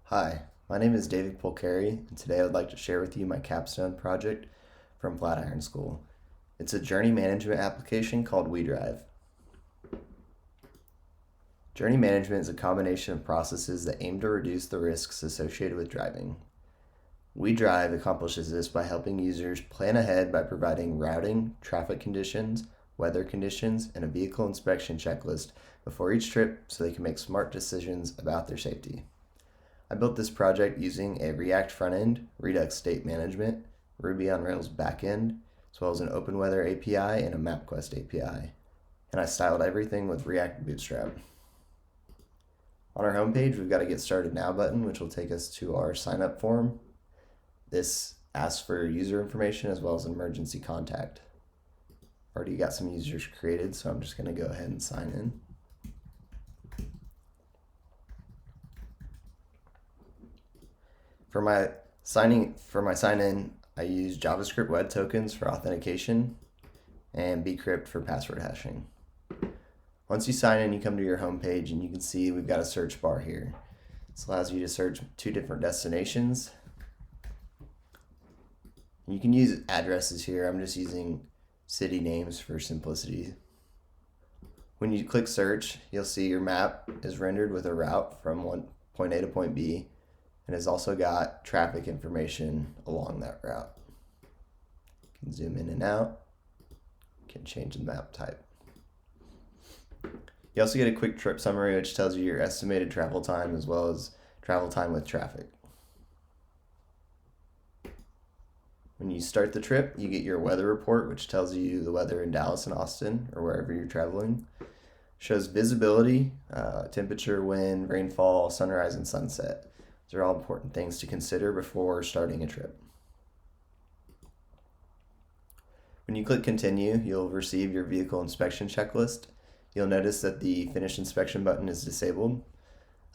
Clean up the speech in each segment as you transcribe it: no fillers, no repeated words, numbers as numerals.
Hi, my name is David Polcari, and today I would like to share with you my Capstone project from Flatiron School. It's a journey management application called weDrive. Journey management is a combination of processes that aim to reduce the risks associated with driving. weDrive accomplishes this by helping users plan ahead by providing routing, traffic conditions, weather conditions, and a vehicle inspection checklist before each trip so they can make smart decisions about their safety. I built this project using a React frontend, Redux state management, Ruby on Rails backend, as well as an OpenWeather API and a Mapquest API. And I styled everything with React Bootstrap. On our homepage, we've got a Get Started Now button, which will take us to our sign up form. This asks for user information as well as an emergency contact. Already got some users created, so I'm just going to go ahead and sign in. For my sign-in, I use JavaScript web tokens for authentication and bcrypt for password hashing. Once you sign in, you come to your home page and you can see we've got a search bar here. This allows you to search 2 different destinations. You can use addresses here. I'm just using city names for simplicity. When you click search, you'll see your map is rendered with a route from point A to point B, and has also got traffic information along that route. You can zoom in and out, you can change the map type. You also get a quick trip summary which tells you your estimated travel time as well as travel time with traffic. When you start the trip, you get your weather report, which tells you the weather in Dallas and Austin or wherever you're traveling. Shows visibility, temperature, wind, rainfall, sunrise, and sunset. These are all important things to consider before starting a trip. When you click continue, you'll receive your vehicle inspection checklist. You'll notice that the finish inspection button is disabled.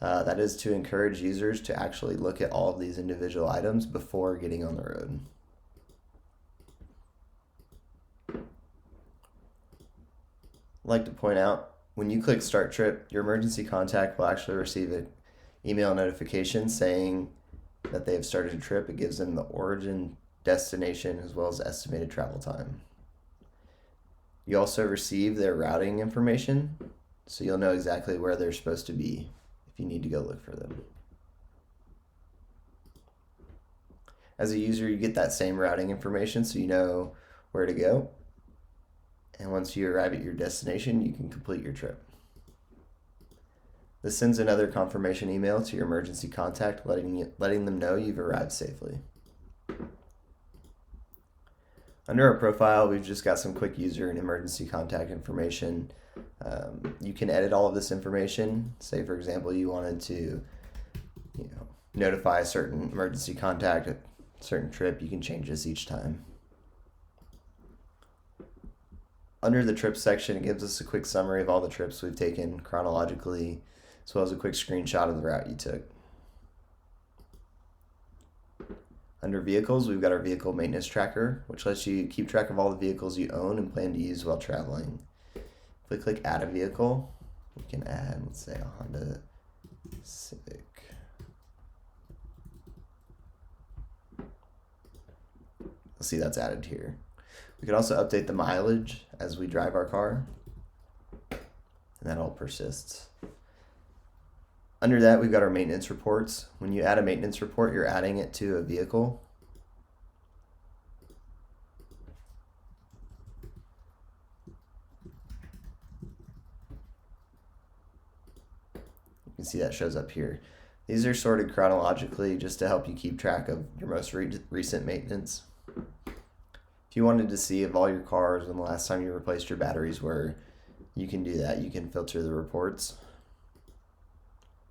That is to encourage users to actually look at all of these individual items before getting on the road. I'd like to point out, when you click start trip, your emergency contact will actually receive an email notification saying that they have started a trip. It gives them the origin, destination, as well as estimated travel time. You also receive their routing information, so you'll know exactly where they're supposed to be if you need to go look for them. As a user, you get that same routing information so you know where to go. And once you arrive at your destination, you can complete your trip. This sends another confirmation email to your emergency contact letting them know you've arrived safely. Under our profile, we've just got some quick user and emergency contact information. You can edit all of this information. Say, for example, you wanted to notify a certain emergency contact at a certain trip. You can change this each time. Under the trip section, it gives us a quick summary of all the trips we've taken chronologically, as well as a quick screenshot of the route you took. Under vehicles, we've got our vehicle maintenance tracker, which lets you keep track of all the vehicles you own and plan to use while traveling. If we click add a vehicle, we can add, let's say, a Honda Civic. You'll see that's added here. We can also update the mileage as we drive our car, and that all persists. Under that, we've got our maintenance reports. When you add a maintenance report, you're adding it to a vehicle. You can see that shows up here. These are sorted chronologically just to help you keep track of your most recent maintenance. If you wanted to see of all your cars when the last time you replaced your batteries were, you can do that. You can filter the reports.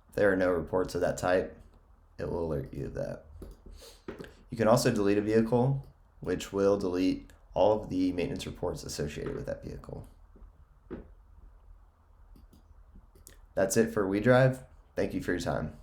If there are no reports of that type, it will alert you of that. You can also delete a vehicle, which will delete all of the maintenance reports associated with that vehicle. That's it for weDrive. Thank you for your time.